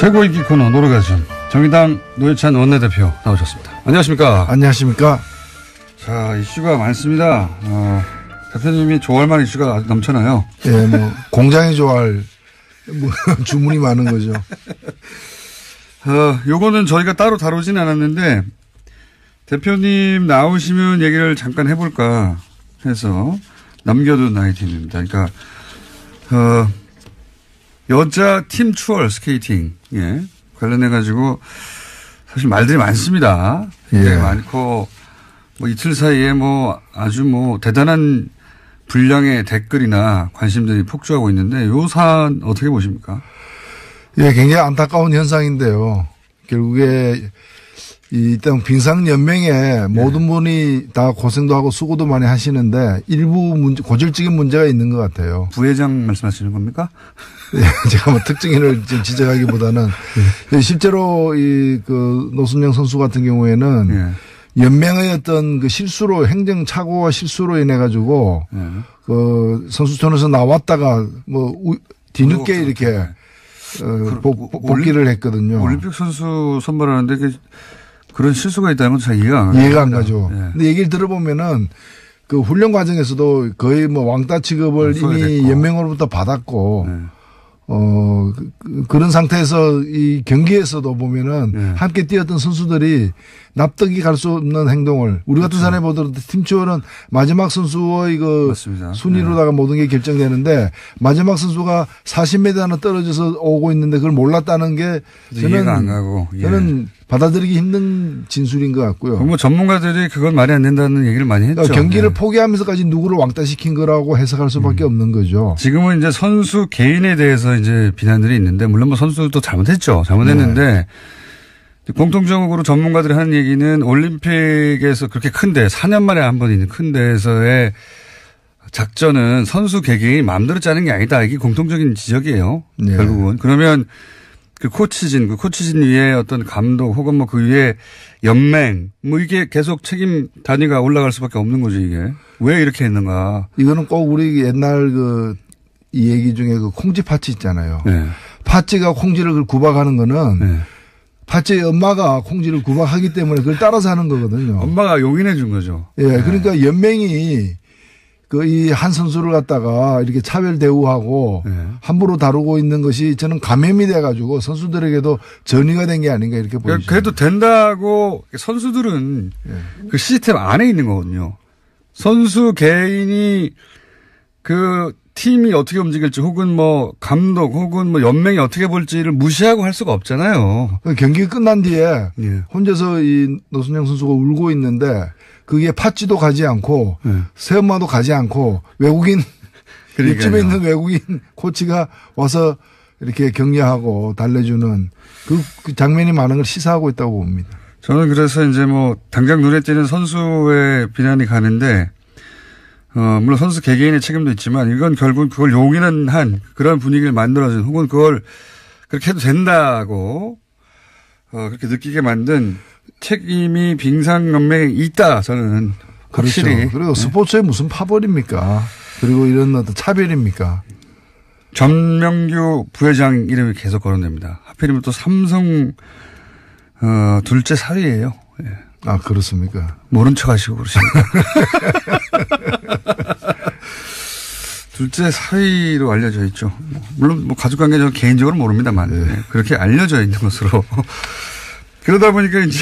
최고 인기 코너 노래가즘 정의당 노회찬 원내대표 나오셨습니다. 안녕하십니까? 안녕하십니까? 자, 이슈가 많습니다. 대표님이 좋아할 만한 이슈가 아주 넘쳐나요. 예, 뭐 공장이 좋아할 주문이 많은 거죠. 요거는 저희가 따로 다루진 않았는데 대표님 나오시면 얘기를 잠깐 해볼까 해서 남겨둔 아이템입니다. 그러니까 여자 팀 추월 스케이팅 관련해가지고 사실 말들이 많습니다. 굉장히 많고 뭐 이틀 사이에 뭐 아주 뭐 대단한 분량의 댓글이나 관심들이 폭주하고 있는데 요 사안 어떻게 보십니까? 예, 굉장히 안타까운 현상인데요. 결국에 일단 빙상연맹에 모든 분이 다 고생도 하고 수고도 많이 하시는데 일부 고질적인 문제가 있는 것 같아요. 부회장 말씀하시는 겁니까? 예, 제가 뭐 특징인을 지적하기보다는 실제로 노순영 선수 같은 경우에는 연맹의 어떤 그 실수로 행정착오와 실수로 인해 가지고 그 선수촌에서 나왔다가 뭐 뒤늦게 이렇게 복귀를 했거든요. 올림픽 선수 선발하는데 그런 실수가 있다는 건 잘 이해가 안 가죠. 근데 얘기를 들어보면은 그 훈련 과정에서도 거의 뭐 왕따 취급을 이미 됐고. 연맹으로부터 받았고 그런 상태에서 이 경기에서도 보면은 함께 뛰었던 선수들이 납득이 갈 수 없는 행동을 우리 같은 사람이 보더라도 팀추월은 마지막 선수의 맞습니다. 순위로다가 모든 게 결정되는데 마지막 선수가 40m 하나 떨어져서 오고 있는데 그걸 몰랐다는 게 이해가 안 가고 저는 받아들이기 힘든 진술인 것 같고요. 뭐 전문가들이 그건 말이 안 된다는 얘기를 많이 했죠. 그러니까 경기를 포기하면서까지 누구를 왕따시킨 거라고 해석할 수밖에 없는 거죠. 지금은 이제 선수 개인에 대해서 이제 비난들이 있는데 물론 뭐 선수도 잘못했죠. 잘못했는데 공통적으로 전문가들이 하는 얘기는 올림픽에서 그렇게 큰데 4년 만에 한 번 있는 큰 데에서의 작전은 선수 개개인이 마음대로 짜는 게 아니다. 이게 공통적인 지적이에요. 결국은. 그러면 그 코치진 위에 어떤 감독 혹은 뭐 그 위에 연맹 뭐 이게 계속 책임 단위가 올라갈 수밖에 없는 거죠 이게. 왜 이렇게 했는가. 이거는 꼭 우리 옛날 이 얘기 중에 그 콩쥐 파치 있잖아요. 파치가 콩쥐를 구박하는 거는 파치의 엄마가 콩쥐를 구박하기 때문에 그걸 따라서 하는 거거든요. 엄마가 용인해 준 거죠. 예, 그러니까 연맹이 이 한 선수를 갖다가 이렇게 차별 대우하고 함부로 다루고 있는 것이 저는 감염이 돼가지고 선수들에게도 전이가 된 게 아닌가 이렇게 보이죠. 그래도 된다고 선수들은 그 시스템 안에 있는 거거든요. 선수 개인이 그 팀이 어떻게 움직일지 혹은 뭐 감독 혹은 뭐 연맹이 어떻게 볼지를 무시하고 할 수가 없잖아요. 경기가 끝난 뒤에 혼자서 이 노순영 선수가 울고 있는데 그게 팥쥐도 가지 않고 새엄마도 가지 않고 외국인 옆집에 있는 외국인 코치가 와서 이렇게 격려하고 달래주는 그 장면이 많은 걸 시사하고 있다고 봅니다. 저는 그래서 이제 뭐 당장 눈에 띄는 선수의 비난이 가는데 물론 선수 개개인의 책임도 있지만 이건 결국 그걸 용인한 한 그런 분위기를 만들어준 혹은 그걸 그렇게 해도 된다고 그렇게 느끼게 만든 책임이 빙상연맹에 있다 저는 확실히. 그렇죠. 그리고 스포츠에 무슨 파벌입니까? 그리고 이런 어떤 차별입니까? 전명규 부회장 이름이 계속 거론됩니다. 하필이면 또 삼성 둘째 사위예요. 아 그렇습니까? 모른 척 하시고 그러십니까? 둘째 사위로 알려져 있죠. 물론 뭐 가족관계 저는 개인적으로 모릅니다만 그렇게 알려져 있는 것으로. 그러다 보니까 이제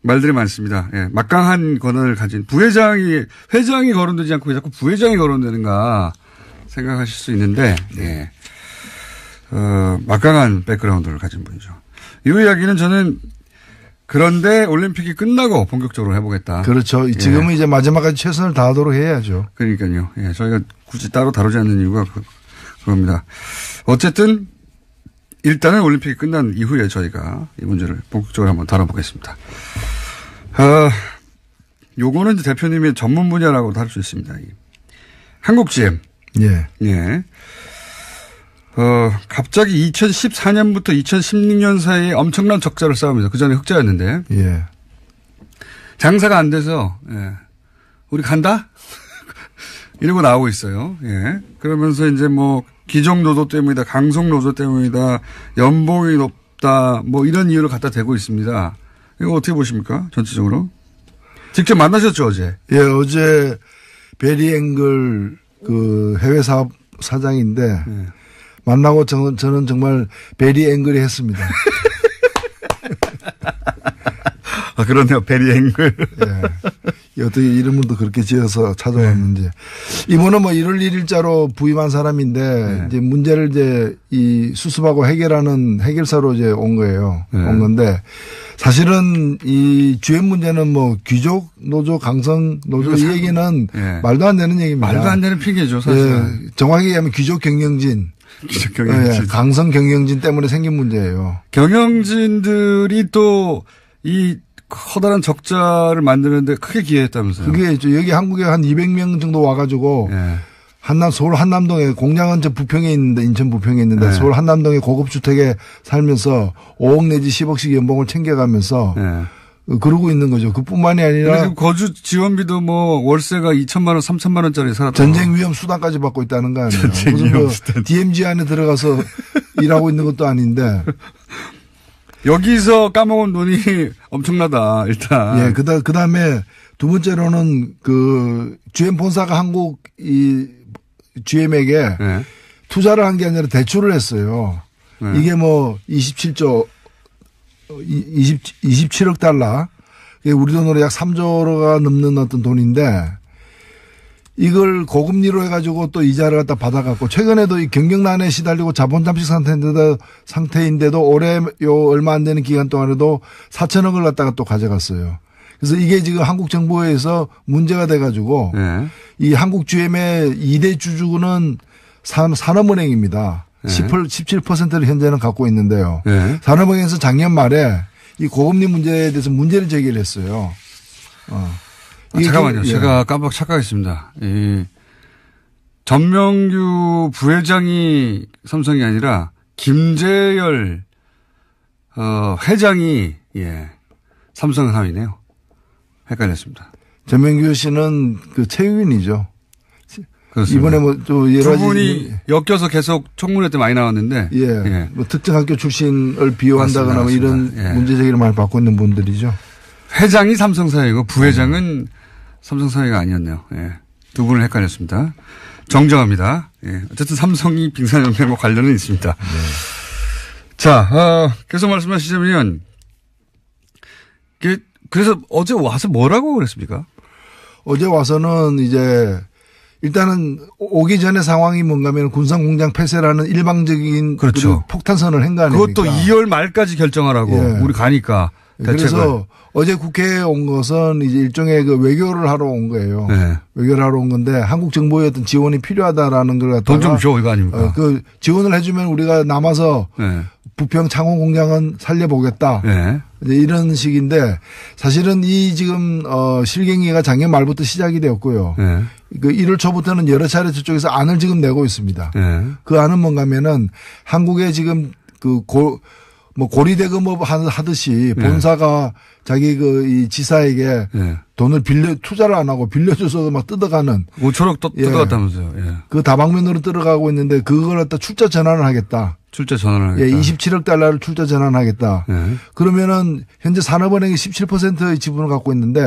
말들이 많습니다. 막강한 권한을 가진 회장이 거론되지 않고 왜 자꾸 부회장이 거론되는가 생각하실 수 있는데 막강한 백그라운드를 가진 분이죠. 이 이야기는 저는 그런데 올림픽이 끝나고 본격적으로 해보겠다. 그렇죠. 지금은 이제 마지막까지 최선을 다하도록 해야죠. 그러니까요. 저희가 굳이 따로 다루지 않는 이유가 그겁니다. 어쨌든 일단은 올림픽이 끝난 이후에 저희가 이 문제를 본격적으로 한번 다뤄보겠습니다. 요거는 이제 대표님의 전문 분야라고 다룰 수 있습니다. 한국GM. 갑자기 2014년부터 2016년 사이에 엄청난 적자를 쌓으면서 그 전에 흑자였는데. 장사가 안 돼서, 우리 간다? 이러고 나오고 있어요. 예. 그러면서 이제 뭐 기종 노조 때문이다, 강성 노조 때문이다, 연봉이 높다, 뭐 이런 이유를 갖다 대고 있습니다. 이거 어떻게 보십니까? 전체적으로. 직접 만나셨죠, 어제? 예, 어제 베리앵글 그 해외 사업 사장인데 예. 만나고 저는 정말 베리앵글이 했습니다. 아, 그렇네요. 베리앵글. 예. 어떻게 이름을 또 그렇게 지어서 찾아왔는지. 이분은 뭐 1월 1일자로 부임한 사람인데 이제 문제를 이제 이 수습하고 해결하는 해결사로 이제 온 거예요. 온 건데 사실은 이 주연 문제는 뭐 귀족 노조, 강성 노조 이 얘기는 말도 안 되는 얘기입니다. 말도 안 되는 핑계죠, 사실은. 예. 정확히 얘기하면 귀족 경영진. 경영진. 예. 강성 경영진 때문에 생긴 문제예요. 경영진들이 또 이 커다란 적자를 만드는데 크게 기여했다면서요. 그게 여기 한국에 한 200명 정도 와가지고 서울 한남동에 공장은 저 부평에 있는데 인천 부평에 있는데 서울 한남동에 고급 주택에 살면서 5억 내지 10억씩 연봉을 챙겨가면서 그러고 있는 거죠. 그뿐만이 아니라 거주 지원비도 뭐 월세가 2천만 원, 3천만 원짜리 살았다. 전쟁 위험 수당까지 받고 있다는 거 아니에요. 무슨 뭐 DMZ 안에 들어가서 일하고 있는 것도 아닌데. 여기서 까먹은 돈이 엄청나다, 일단. 예, 그 다음에 두 번째로는 그 GM 본사가 한국 이 GM에게 투자를 한 게 아니라 대출을 했어요. 이게 뭐 27억 달러. 우리 돈으로 약 3조가 넘는 어떤 돈인데 이걸 고금리로 해가지고 또 이자를 갖다 받아갖고 최근에도 이 경영난에 시달리고 자본 잠식 상태인데도 올해 요 얼마 안 되는 기간 동안에도 4천억을 갖다가 또 가져갔어요. 그래서 이게 지금 한국 정부에서 문제가 돼가지고 이 한국 GM의 2대 주주는 산업은행입니다. 17%를 현재는 갖고 있는데요. 산업은행에서 작년 말에 이 고금리 문제에 대해서 문제를 제기를 했어요. 잠깐만요. 제가 깜빡 착각했습니다. 이 전명규 부회장이 삼성이 아니라 김재열 회장이 삼성 사위네요. 헷갈렸습니다. 전명규 씨는 그 체육인이죠. 그렇습니다. 이번에 뭐 또 여러 가지 두 분이 엮여서 계속 청문회 때 많이 나왔는데 뭐 특정 학교 출신을 비호한다거나 뭐 이런 문제 제기를 많이 받고 있는 분들이죠. 회장이 삼성사회고 부회장은 삼성사회가 아니었네요. 두 분을 헷갈렸습니다. 정정합니다. 어쨌든 삼성이 빙산연맹과 관련은 있습니다. 자, 계속 말씀하시자면 그래서 어제 와서 뭐라고 그랬습니까? 어제 와서는 이제 일단은 오기 전에 상황이 뭔가면 군산공장 폐쇄라는 일방적인 그렇죠. 폭탄선을 한 거 아닙니까? 그것도 2월 말까지 결정하라고 우리 가니까. 대책을. 그래서 어제 국회에 온 것은 이제 일종의 그 외교를 하러 온 거예요. 외교를 하러 온 건데 한국 정부의 어떤 지원이 필요하다라는 걸 갖다가 돈 좀 줘 이거 아닙니까? 그 지원을 해주면 우리가 남아서 부평 창원 공장은 살려보겠다. 이제 이런 식인데 사실은 이 지금 실갱이가 작년 말부터 시작이 되었고요. 그 1월 초부터는 여러 차례 저쪽에서 안을 지금 내고 있습니다. 그 안은 뭔가면은 한국에 지금 뭐 고리대금업 하듯이 본사가 자기 이 지사에게 돈을 투자를 안 하고 빌려줘서 막 뜯어가는 5천억 뜯어갔다면서요. 그 다방면으로 뜯어가고 있는데 그걸 갖다 출자 전환을 하겠다. 출자 전환을 하겠다. 27억 달러를 출자 전환하겠다. 그러면은 현재 산업은행이 17%의 지분을 갖고 있는데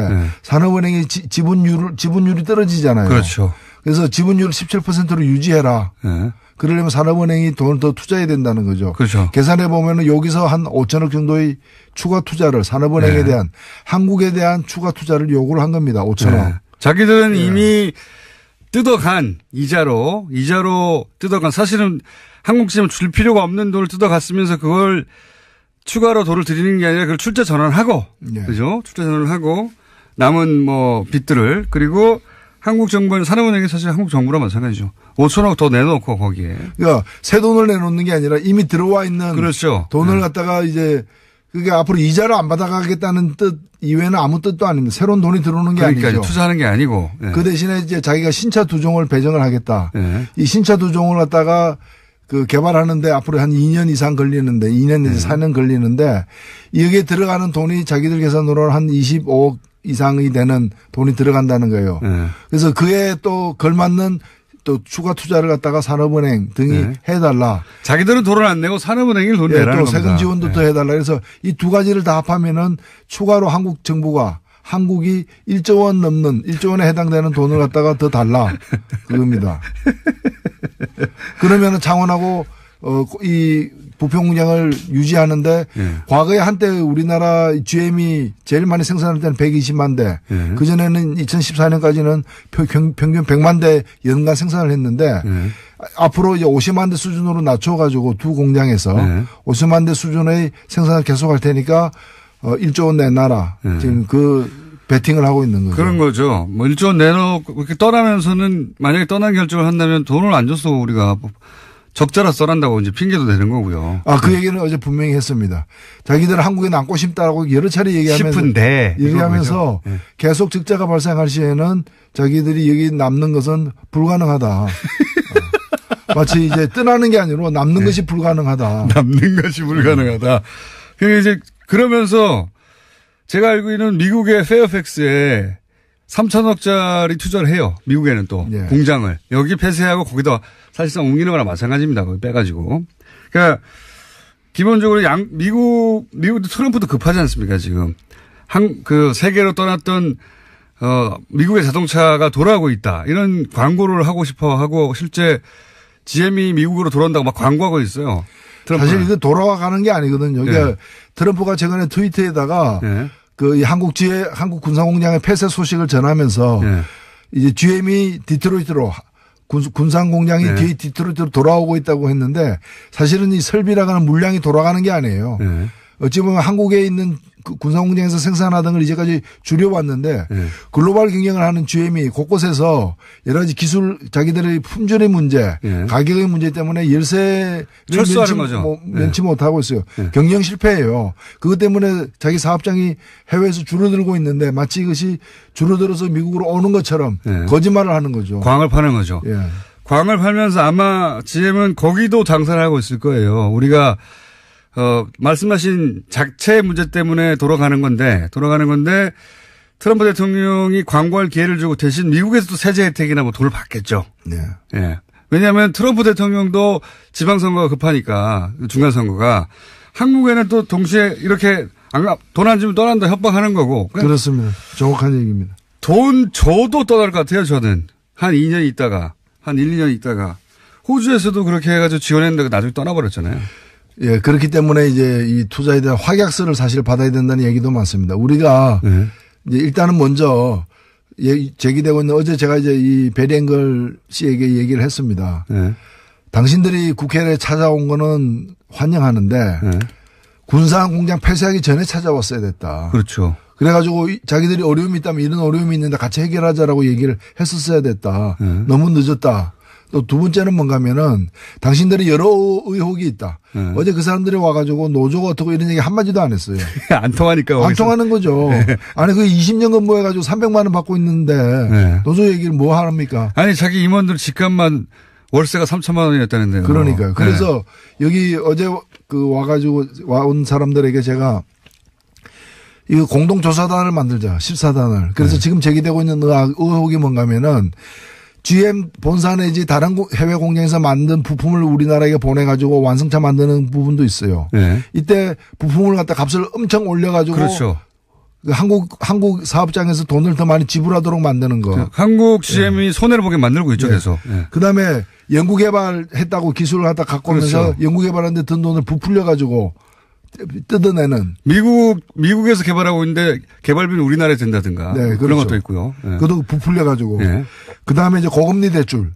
산업은행이 지분율이 떨어지잖아요. 그렇죠. 그래서 지분율을 17%로 유지해라. 그러려면 산업은행이 돈을 더 투자해야 된다는 거죠. 그렇죠. 계산해 보면은 여기서 한 5천억 정도의 추가 투자를 산업은행에 대한 한국에 대한 추가 투자를 요구를 한 겁니다. 5천억. 자기들은 이미 뜯어간 이자로 뜯어간 사실은 한국지점 줄 필요가 없는 돈을 뜯어갔으면서 그걸 추가로 돈을 드리는 게 아니라 그걸 출자 전환하고 그죠? 출자 전환을 하고 남은 뭐 빚들을 그리고 한국 정부는 산업은행이 사실 한국 정부랑 마찬가지죠. 5천억 더 내놓고 거기에. 그러니까 새 돈을 내놓는 게 아니라 이미 들어와 있는 그렇죠. 돈을 갖다가 이제 그게 앞으로 이자를 안 받아가겠다는 뜻 이외에는 아무 뜻도 아닙니다. 새로운 돈이 들어오는 게 그러니까 아니죠. 투자하는 게 아니고. 그 대신에 이제 자기가 신차 두 종을 배정을 하겠다. 이 신차 두 종을 갖다가 개발하는데 앞으로 한 2년 이상 걸리는데 2년 내지 4년 걸리는데 여기에 들어가는 돈이 자기들 계산으로 한 25억 이상이 되는 돈이 들어간다는 거예요. 네. 그래서 그에 또 걸맞는 또 추가 투자를 갖다가 산업은행 등이 네. 해달라. 자기들은 돈을 안 내고 산업은행이 돈 내라는 또 세금 지원도 더 해달라. 그래서 이 두 가지를 다 합하면은 추가로 한국 정부가 한국이 1조 원 넘는 1조 원에 해당되는 돈을 갖다가 더 달라. 그겁니다. 그러면은 창원하고 이 부평공장을 유지하는데 과거에 한때 우리나라 GM이 제일 많이 생산할 때는 120만 대. 그전에는 2014년까지는 평균 100만 대 연간 생산을 했는데 앞으로 이제 50만 대 수준으로 낮춰가지고 두 공장에서 50만 대 수준의 생산을 계속할 테니까 1조 원 내놔라. 지금 그 배팅을 하고 있는 거죠. 그런 거죠. 뭐 1조 원 내놓고 이렇게 떠나면서는 만약에 떠난 결정을 한다면 돈을 안 줬어 우리가 적자라 써란다고 이제 핑계도 되는 거고요. 그 얘기는 어제 분명히 했습니다. 자기들 한국에 남고 싶다라고 여러 차례 얘기하면서 계속 적자가 발생할 시에는 자기들이 여기 남는 것은 불가능하다. 마치 이제 떠나는 게 아니라 남는 것이 불가능하다. 남는 것이 불가능하다. 그러면서 제가 알고 있는 미국의 페어팩스에 3천억짜리 투자를 해요. 미국에는 또 공장을. 여기 폐쇄하고 거기다 사실상 옮기는 거랑 마찬가지입니다. 거기 빼가지고. 그러니까 기본적으로 미국도 트럼프도 급하지 않습니까 지금. 세계로 떠났던 미국의 자동차가 돌아오고 있다. 이런 광고를 하고 싶어 하고 실제 GM이 미국으로 돌아온다고 막 광고하고 있어요. 트럼프는. 사실 이거 돌아가는 게 아니거든요. 그러니까 트럼프가 최근에 트위터에다가 그 한국 군산공장의 폐쇄 소식을 전하면서 이제 GM이 디트로이트로 군산공장이 디트로이트로 돌아오고 있다고 했는데 사실은 이 설비라고 하는 물량이 돌아가는 게 아니에요. 어찌 보면 한국에 있는 그 군산공장에서 생산하던 걸 이제까지 줄여왔는데 글로벌 경영을 하는 GM이 곳곳에서 여러 가지 기술 자기들의 품질의 문제 가격의 문제 때문에 열세를 면치 못하고 있어요. 경영 실패예요. 그것 때문에 자기 사업장이 해외에서 줄어들고 있는데 마치 이것이 줄어들어서 미국으로 오는 것처럼 거짓말을 하는 거죠. 광을 파는 거죠. 광을 팔면서 아마 GM은 거기도 장사를 하고 있을 거예요. 우리가 말씀하신 작체 문제 때문에 돌아가는 건데 트럼프 대통령이 광고할 기회를 주고 대신 미국에서도 세제 혜택이나 뭐 돈을 받겠죠. 왜냐하면 트럼프 대통령도 지방선거가 급하니까 중간선거가 한국에는 또 동시에 이렇게 돈 안 주면 떠난다 협박하는 거고. 그렇습니다. 정확한 얘기입니다. 돈 줘도 떠날 것 같아요. 저는 한 2년 있다가 한 1, 2년 있다가 호주에서도 그렇게 해가지고 지원했는데 나중에 떠나버렸잖아요. 그렇기 때문에 이제 이 투자에 대한 확약서를 사실 받아야 된다는 얘기도 많습니다. 우리가 이제 일단은 먼저 제기되고 있는 어제 제가 이제 이 베리앵걸 씨에게 얘기를 했습니다. 당신들이 국회에 찾아온 거는 환영하는데 군산 공장 폐쇄하기 전에 찾아왔어야 됐다. 그렇죠. 그래가지고 자기들이 어려움이 있다면 이런 어려움이 있는데 같이 해결하자라고 얘기를 했었어야 됐다. 너무 늦었다. 또 두 번째는 뭔가 하면은 당신들이 여러 의혹이 있다. 어제 그 사람들이 와가지고 노조가 어떻고 이런 얘기 한마디도 안 했어요. 안 통하니까. 안 통하는 거죠. 아니 그 20년 근무해가지고 300만 원 받고 있는데 노조 얘기를 뭐 하랍니까? 아니 자기 임원들 집값만 월세가 3천만 원이었다는데요. 그러니까요. 그래서 여기 어제 그 와가지고 와온 사람들에게 제가 이거 공동조사단을 만들자. 14단을. 그래서 지금 제기되고 있는 의혹이 뭔가 하면은 GM 본사 내지 다른 해외 공장에서 만든 부품을 우리나라에 보내가지고 완성차 만드는 부분도 있어요. 이때 부품을 갖다 값을 엄청 올려가지고. 그렇죠. 한국 사업장에서 돈을 더 많이 지불하도록 만드는 거. 한국 GM이 손해를 보게 만들고 있죠, 계속. 그 다음에 연구개발했다고 기술을 갖다 갖고 오면서 그렇죠. 연구개발하는데 든 돈을 부풀려가지고 뜯어내는. 미국에서 개발하고 있는데 개발비는 우리나라에 된다든가. 그런 그렇죠. 것도 있고요. 그것도 부풀려가지고. 그 다음에 이제 고금리 대출.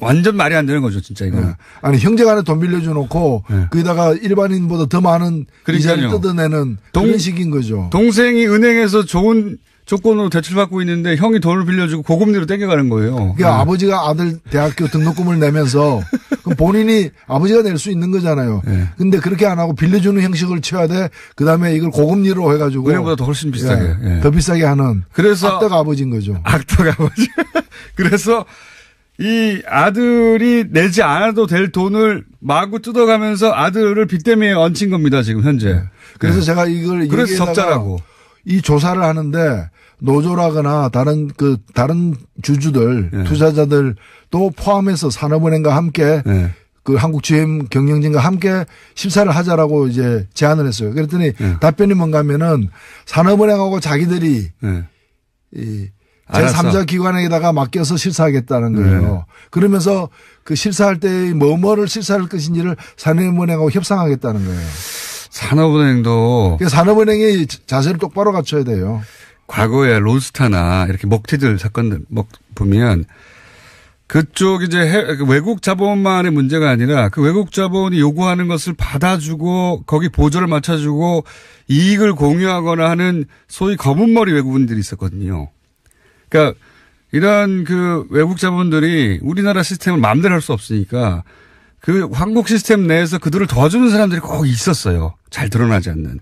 완전 말이 안 되는 거죠, 진짜 이거. 아니, 형제간에 돈 빌려줘 놓고 거기다가 일반인보다 더 많은 이자를 뜯어내는 그런 식인 거죠. 동생이 은행에서 좋은 조건으로 대출받고 있는데 형이 돈을 빌려주고 고금리로 땡겨가는 거예요. 그러니까 아버지가 아들 대학교 등록금을 내면서 그럼 본인이 아버지가 낼 수 있는 거잖아요. 근데 그렇게 안 하고 빌려주는 형식을 취해야 돼. 그다음에 이걸 고금리로 해가지고 은행보다 더 훨씬 비싸게. 더 비싸게 하는. 그래서 악덕 아버지인 거죠. 악덕 아버지. 그래서 이 아들이 내지 않아도 될 돈을 마구 뜯어가면서 아들을 빚 때문에 얹힌 겁니다. 지금 현재. 그래서 제가 이걸 그래서 적자라고. 이 조사를 하는데 노조라거나 다른 주주들, 네. 투자자들도 포함해서 산업은행과 함께 네. 그 한국GM 경영진과 함께 심사를 하자라고 이제 제안을 했어요. 그랬더니 답변이 뭔가 하면은 산업은행하고 자기들이 이 제3자 기관에다가 맡겨서 실사하겠다는 거예요. 그러면서 그 실사할 때 뭐를 실사할 것인지를 산업은행하고 협상하겠다는 거예요. 산업은행도. 산업은행이 자세를 똑바로 갖춰야 돼요. 과거에 론스타나 이렇게 먹튀들 사건들 보면 그쪽 이제 외국 자본만의 문제가 아니라 그 외국 자본이 요구하는 것을 받아주고 거기 보조를 맞춰주고 이익을 공유하거나 하는 소위 검은머리 외국인들이 있었거든요. 그러니까 이런 그 외국 자본들이 우리나라 시스템을 마음대로 할 수 없으니까 그 한국 시스템 내에서 그들을 도와주는 사람들이 꼭 있었어요. 잘 드러나지 않는.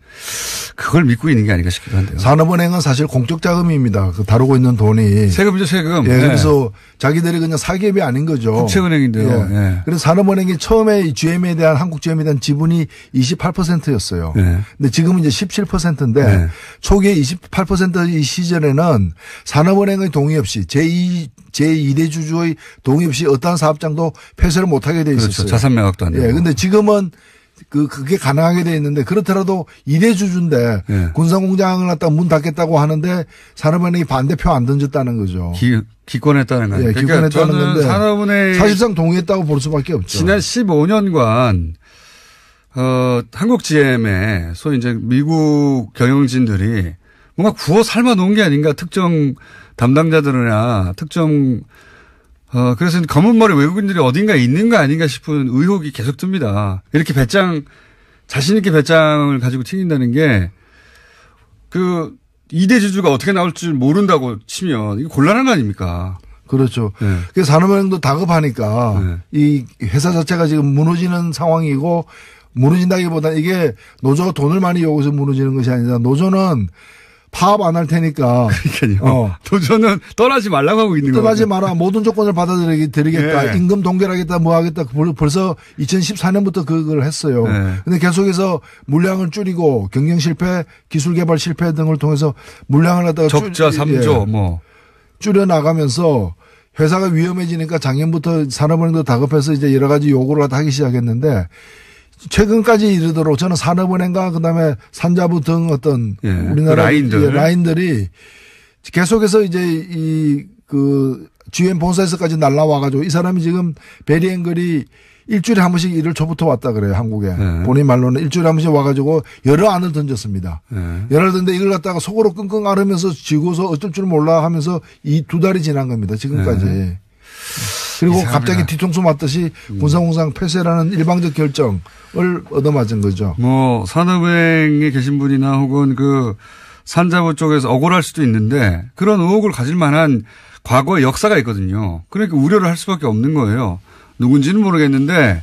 그걸 믿고 있는 게 아닌가 싶기도 한데요. 산업은행은 사실 공적 자금입니다. 그 다루고 있는 돈이. 세금이죠, 세금. 예, 그래서 자기들이 그냥 사기업이 아닌 거죠. 국채은행인데요. 예. 예. 그래서 산업은행이 처음에 GM에 대한 한국 GM에 대한 지분이 28%였어요. 예. 근데 지금은 이제 17%인데 예. 초기에 28%이 시절에는 산업은행의 동의 없이 제2대 주주의 동의 없이 어떠한 사업장도 폐쇄를 못하게 돼 있었어요. 그렇죠. 자산 매각도 안 되고. 예. 근데 지금은 그게 가능하게 돼 있는데 그렇더라도 2대 주주인데 예. 군산공장을 갖다가 문 닫겠다고 하는데 산업은행이 반대표 안 던졌다는 거죠. 기권했다는 거예요. 예, 그러니까 기권했다는 건데 산업은행 사실상 동의했다고 볼 수밖에 없죠. 지난 15년간 한국 GM에 소위 이제 미국 경영진들이 뭔가 구워 삶아 놓은 게 아닌가 특정 담당자들이나 특정 그래서 검은 머리 외국인들이 어딘가에 있는 거 아닌가 싶은 의혹이 계속 듭니다. 이렇게 자신있게 배짱을 가지고 튀긴다는 게, 2대 주주가 어떻게 나올 줄 모른다고 치면, 이거 곤란한 거 아닙니까? 그렇죠. 네. 그래서 산업은행도 다급하니까, 이 회사 자체가 지금 무너지는 상황이고, 무너진다기보다 이게 노조가 돈을 많이 요구해서 무너지는 것이 아니라, 노조는 파업 안 할 테니까. 그러니까요. 노조는 떠나지 말라고 하고 있는 거예요. 떠나지 마라. 모든 조건을 받아들이겠다. 네. 임금 동결하겠다. 뭐 하겠다. 벌써 2014년부터 그걸 했어요. 네. 근데 계속해서 물량을 줄이고 경영 실패, 기술 개발 실패 등을 통해서 물량을 갖다가 적자 3조 뭐. 줄여 나가면서 회사가 위험해지니까 작년부터 산업은행도 다급해서 이제 여러 가지 요구를 하기 시작했는데 최근까지 이르도록 저는 산업은행과 그다음에 산자부 등 어떤 우리나라 그 라인들이 계속해서 이제 GM 본사에서까지 날라와가지고 이 사람이 지금 베리앵글이 일주일에 한 번씩 일을 초부터 왔다 그래요, 한국에. 본인 말로는 일주일에 한 번씩 와가지고 여러 안을 던졌습니다. 여러 안 던졌는데 이걸 갖다가 속으로 끙끙 앓으면서 지고서 어쩔 줄 몰라 하면서 이 2달이 지난 겁니다, 지금까지. 그리고 이상합니다. 갑자기 뒤통수 맞듯이 군산공장 폐쇄라는 일방적 결정을 얻어맞은 거죠. 뭐 산업은행에 계신 분이나 혹은 산자부 쪽에서 억울할 수도 있는데 그런 의혹을 가질 만한 과거의 역사가 있거든요. 그러니까 우려를 할 수밖에 없는 거예요. 누군지는 모르겠는데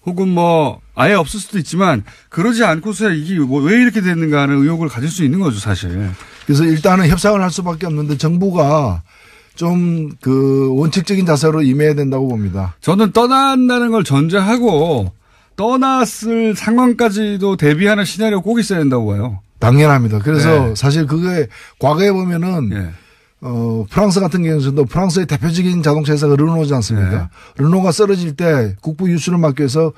혹은 뭐 아예 없을 수도 있지만 그러지 않고서 이게 왜 이렇게 됐는가 하는 의혹을 가질 수 있는 거죠, 사실. 그래서 일단은 협상을 할 수밖에 없는데 정부가 좀 원칙적인 자세로 임해야 된다고 봅니다. 저는 떠난다는 걸 전제하고 떠났을 상황까지도 대비하는 시나리오가 꼭 있어야 된다고 봐요. 당연합니다. 그래서 사실 그게 과거에 보면은 프랑스 같은 경우에도 프랑스의 대표적인 자동차 회사가 르노지 않습니까? 르노가 쓰러질 때 국부 유수를 막기 위해서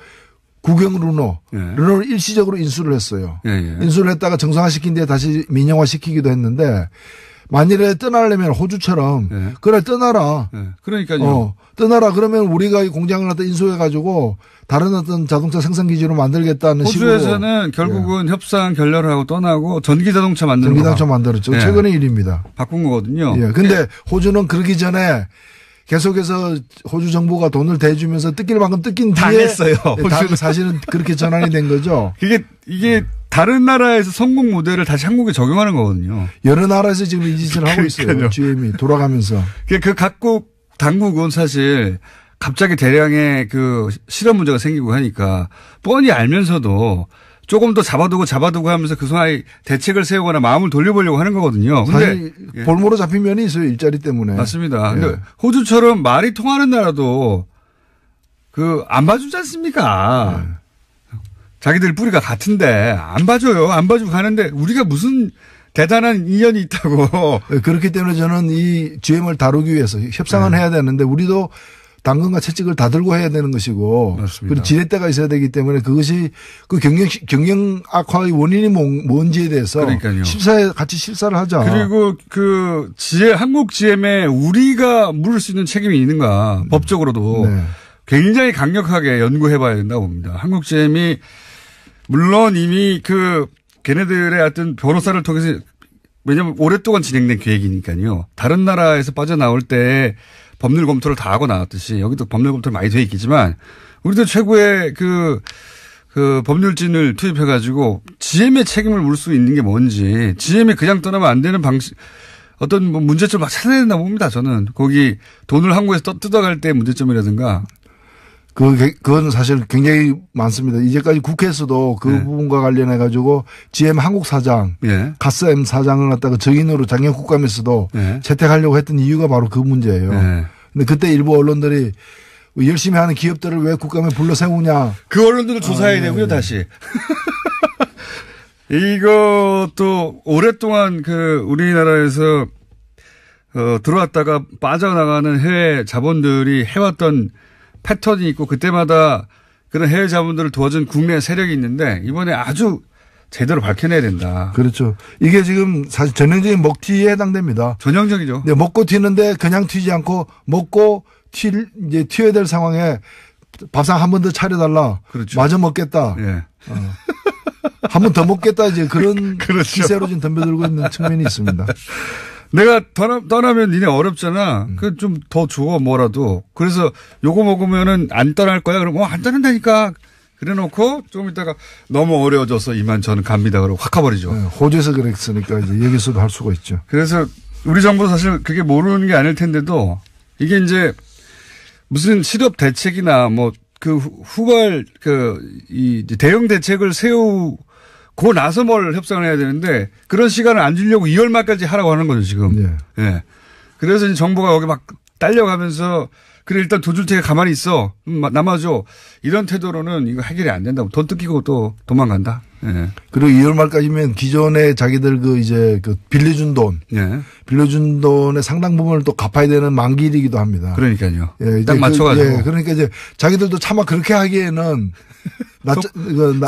국영 르노를 일시적으로 인수를 했어요. 인수를 했다가 정상화시킨 뒤에 다시 민영화시키기도 했는데 만일에 떠나려면 호주처럼 그래 떠나라. 그러니까요. 떠나라 그러면 우리가 이 공장을 갖다 인수해가지고 다른 어떤 자동차 생산 기지로 만들겠다는 식으로. 호주에서는 결국은 협상 결렬을 하고 떠나고 전기자동차 만드는 전기자동차 만들었죠. 최근의 일입니다. 바꾼 거거든요. 근데 호주는 그러기 전에 계속해서 호주 정부가 돈을 대주면서 뜯길 만큼 뜯긴 뒤에 당했어요. 호주는 사실은 그렇게 전환이 된 거죠. 이게 다른 나라에서 성공 모델을 다시 한국에 적용하는 거거든요. 여러 나라에서 지금 이 짓을 하고 있어요. GM이 돌아가면서. 각국 당국은 사실 갑자기 대량의 실업 문제가 생기고 하니까 뻔히 알면서도 조금 더 잡아두고 하면서 그 사이 대책을 세우거나 마음을 돌려보려고 하는 거거든요. 근데 볼모로 잡힌 면이 있어요. 일자리 때문에. 맞습니다. 근데 호주처럼 말이 통하는 나라도 안 봐주지 않습니까? 자기들 뿌리가 같은데 안 봐줘요. 안 봐주고 가는데 우리가 무슨 대단한 인연이 있다고. 그렇기 때문에 저는 이 GM을 다루기 위해서 협상은 해야 되는데 우리도 당근과 채찍을 다 들고 해야 되는 것이고. 맞습니다. 그리고 지렛대가 있어야 되기 때문에 그것이 그 경영 악화의 원인이 뭔지에 대해서 그러니까요. 같이 실사를 하자. 그리고 그 한국 GM에 우리가 물을 수 있는 책임이 있는가 법적으로도 네. 굉장히 강력하게 연구해봐야 된다고 봅니다. 한국 GM이 물론 이미 걔네들의 어떤 변호사를 통해서 왜냐하면 오랫동안 진행된 계획이니까요. 다른 나라에서 빠져나올 때 법률 검토를 다 하고 나왔듯이 여기도 법률 검토를 많이 돼 있겠지만 우리도 최고의 그 법률진을 투입해가지고 GM의 책임을 물 수 있는 게 뭔지 GM이 그냥 떠나면 안 되는 방식 어떤 문제점을 막 찾아야 된다고 봅니다. 저는 거기 돈을 한국에서 뜯어갈 때 문제점이라든가. 그건 사실 굉장히 많습니다. 이제까지 국회에서도 그 네. 부분과 관련해 가지고 GM 한국 사장, 네. 가스M 사장을 갖다가 증인으로 작년 국감에서도 네. 채택하려고 했던 이유가 바로 그 문제예요. 네. 근데 그때 일부 언론들이 열심히 하는 기업들을 왜 국감에 불러 세우냐. 그 언론들을 조사해야 되고요, 다시. 이것도 오랫동안 우리나라에서 들어왔다가 빠져나가는 해외 자본들이 해왔던 패턴이 있고 그때마다 그런 해외 자본들을 도와준 국내 세력이 있는데 이번에 아주 제대로 밝혀내야 된다. 그렇죠. 이게 지금 사실 전형적인 먹튀에 해당됩니다. 전형적이죠. 네, 먹고 튀는데 그냥 튀지 않고 먹고 이제 튀어야 될 상황에 밥상 한 번 더 차려달라. 그렇죠. 마저 먹겠다. 예. 한 번 더 먹겠다. 이제 그런 그렇죠. 시세로 지금 덤벼들고 있는 측면이 있습니다. 내가 떠나면 니네 어렵잖아. 그 좀 더 줘, 뭐라도. 그래서 요거 먹으면은 안 떠날 거야. 그럼 안 떠난다니까. 그래 놓고 좀 이따가 너무 어려워져서 이만 저는 갑니다. 그러고 확 가버리죠. 네, 호주에서 그랬으니까 이제 여기서도 할 수가 있죠. 그래서 우리 정부 사실 그게 모르는 게 아닐 텐데도 이게 이제 무슨 실업 대책이나 뭐 후발 이 대응 대책을 세우고 나서 뭘 협상을 해야 되는데 그런 시간을 안 주려고 2월 말까지 하라고 하는 거죠, 지금. 네. 네. 그래서 이제 정부가 여기 막 딸려가면서 그래 일단 돈 줄 테니까 가만히 있어. 남아줘. 이런 태도로는 이거 해결이 안 된다고. 돈 뜯기고 또 도망간다. 네. 그리고 2월 말까지면 기존에 자기들 빌려준 돈. 네. 빌려준 돈의 상당 부분을 또 갚아야 되는 만기이기도 합니다. 그러니까요. 예, 딱 맞춰가지고. 그러니까 이제 자기들도 차마 그렇게 하기에는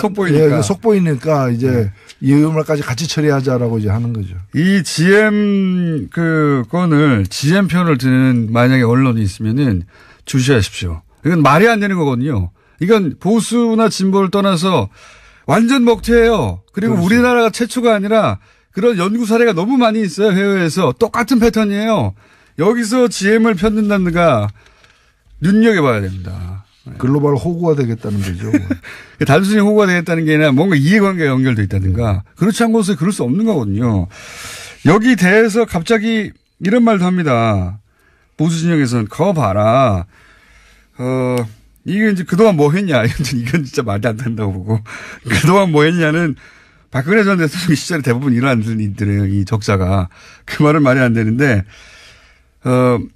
속보이니까. 속보이니까 이제 2월 말까지 같이 처리하자라고 이제 하는 거죠. 이 GM 건을 GM 편을 드는 만약에 언론이 있으면은 주시하십시오. 이건 말이 안 되는 거거든요. 이건 보수나 진보를 떠나서 완전 먹튀예요. 그리고 그렇죠. 우리나라가 최초가 아니라 그런 연구 사례가 너무 많이 있어요. 해외에서. 똑같은 패턴이에요. 여기서 GM을 편든다든가 눈여겨봐야 됩니다. 글로벌 호구가 되겠다는 거죠. 단순히 호구가 되겠다는 게 아니라 뭔가 이해관계가 연결돼 있다든가. 그렇지 않은 곳에 그럴 수 없는 거거든요. 여기 대해서 갑자기 이런 말도 합니다. 보수 진영에서는 거 봐라. 이게 이제 그동안 뭐 했냐. 이건 진짜 말이 안 된다고 보고. 그동안 뭐 했냐는 박근혜 전 대통령 시절에 대부분 일어나는 일들이에요. 이 적자가. 그 말은 말이 안 되는데,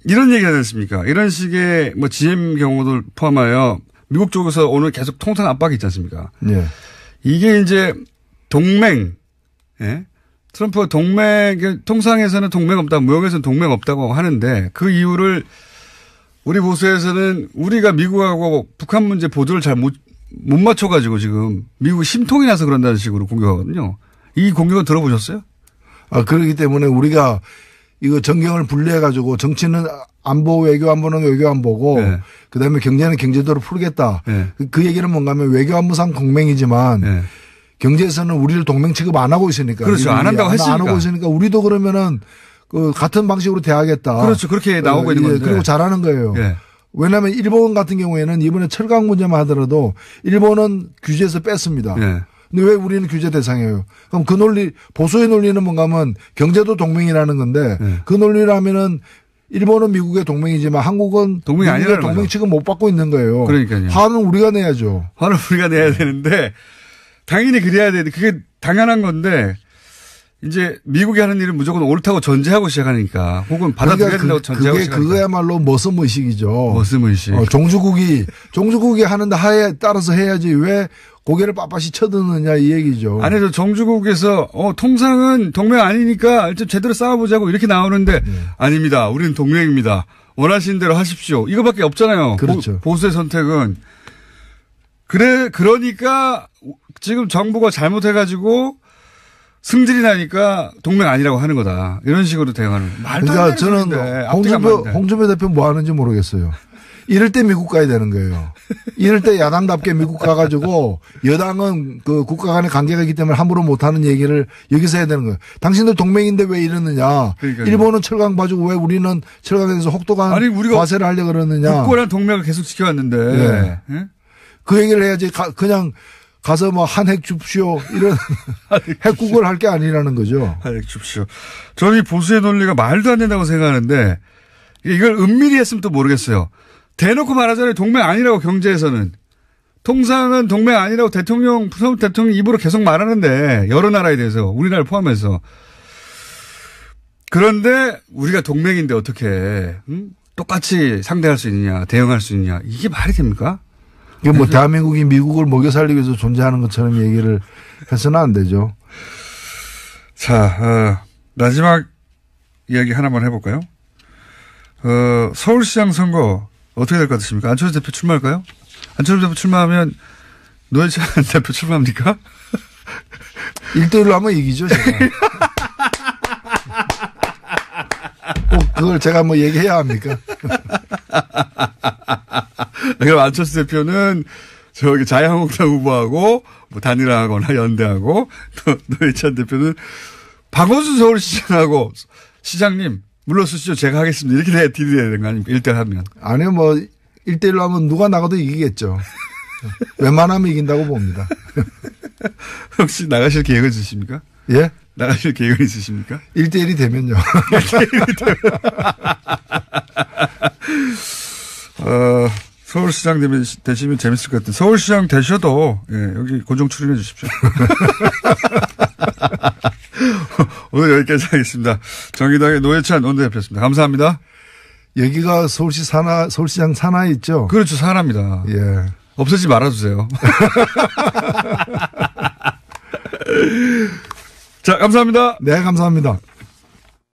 이런 얘기 하지 않습니까? 이런 식의 뭐 GM 경우도 포함하여 미국 쪽에서 오늘 계속 통상 압박이 있지 않습니까? 네. 이게 이제 동맹, 예? 트럼프가 통상에서는 동맹 없다, 무역에서는 동맹 없다고 하는데 그 이유를 우리 보수에서는 우리가 미국하고 북한 문제 보조를 잘 못 맞춰가지고 지금 미국이 심통이 나서 그런다는 식으로 공격하거든요. 이 공격은 들어보셨어요? 그렇기 때문에 우리가 이거 정경을 분리해가지고 정치는 안보, 외교 안보는 외교 안보고 네. 그다음에 경제는 경제도로 풀겠다. 네. 그 얘기는 뭔가 하면 외교 안보상 동맹이지만 네. 경제에서는 우리를 동맹 취급 안 하고 있으니까. 그렇죠. 안 한다고 했으니까. 안 하고 있으니까 우리도 그러면은 같은 방식으로 대하겠다. 그렇죠. 그렇게 나오고 있는 건데. 그리고 잘하는 거예요. 네. 왜냐하면 일본 같은 경우에는 이번에 철강 문제만 하더라도 일본은 규제에서 뺐습니다. 네. 근데 왜 우리는 규제 대상이에요? 그럼 그 논리, 보수의 논리는 뭔가 하면 경제도 동맹이라는 건데 네. 그 논리라면은 일본은 미국의 동맹이지만 한국은 동맹이 아니라는 동맹 취급 못 받고 있는 거예요. 그러니까요. 화는 우리가 내야죠. 화는 우리가 내야 되는데 당연히 그래야 되는데 그게 당연한 건데 이제 미국이 하는 일은 무조건 옳다고 전제하고 시작하니까 혹은 받아들여야 된다고 전제하고 시작하니까. 그거야말로 모섬의식이죠. 모섬의식. 종주국이 하는데 하에 따라서 해야지 왜 고개를 빳빳이 쳐드느냐 이 얘기죠. 아니, 저 종주국에서 통상은 동맹 아니니까 일단 제대로 싸워보자고 이렇게 나오는데 아닙니다. 우리는 동맹입니다. 원하시는 대로 하십시오. 이거밖에 없잖아요. 그렇죠. 보수의 선택은. 그러니까 지금 정부가 잘못해가지고 승질이 나니까 동맹 아니라고 하는 거다. 이런 식으로 대응하는. 말도 안 되는 저는 홍준표 대표 뭐 하는지 모르겠어요. 이럴 때 미국 가야 되는 거예요. 이럴 때 야당답게 미국 가가지고 여당은 그 국가 간의 관계가 있기 때문에 함부로 못하는 얘기를 여기서 해야 되는 거예요. 당신들 동맹인데 왜 이러느냐. 그러니까요. 일본은 철강 봐주고 왜 우리는 철강에서 혹독한 과세를 하려고 그러느냐. 국고랑 동맹을 계속 지켜왔는데. 네. 네? 그 얘기를 해야지 그냥 가서 뭐 한핵 줍시오 이런 핵국을 할 게 아니라는 거죠. 한핵 줍시오. 저는 이 보수의 논리가 말도 안 된다고 생각하는데 이걸 은밀히 했으면 또 모르겠어요. 대놓고 말하잖아요. 동맹 아니라고 경제에서는. 통상은 동맹 아니라고 대통령 입으로 계속 말하는데 여러 나라에 대해서 우리나라를 포함해서. 그런데 우리가 동맹인데 어떻게 똑같이 상대할 수 있느냐 대응할 수 있느냐 이게 말이 됩니까? 이게 뭐 대한민국이 미국을 먹여 살리기 위해서 존재하는 것처럼 얘기를 해서는 안 되죠. 자, 마지막 이야기 하나만 해볼까요? 서울시장 선거 어떻게 될 것 같으십니까? 안철수 대표 출마할까요? 안철수 대표 출마하면 노회찬 대표 출마합니까? 1대1로 하면 이기죠, 제가. 꼭 그걸 제가 뭐 얘기해야 합니까? 그럼 안철수 대표는 저기 자유한국당 후보하고 뭐 단일화하거나 연대하고 또 노회찬 대표는 박원순 서울시장하고 시장님 물러서시죠. 제가 하겠습니다. 이렇게 딜이 돼야 되는 거 아닙니까? 1대1 하면. 아니요. 뭐 1대1로 하면 누가 나가도 이기겠죠. 웬만하면 이긴다고 봅니다. 혹시 나가실 계획은 있으십니까? 예? 나가실 계획은 있으십니까? 1대1이 되면요. 1대1이 되면. 서울시장 되시면 재밌을 것 같아요. 서울시장 되셔도, 예, 여기 고정 출연해 주십시오. 오늘 여기까지 하겠습니다. 정의당의 노회찬 원내대표였습니다. 감사합니다. 여기가 서울시장 산하에 있죠? 그렇죠. 산하입니다. 예. 없애지 말아주세요. 자, 감사합니다. 네, 감사합니다.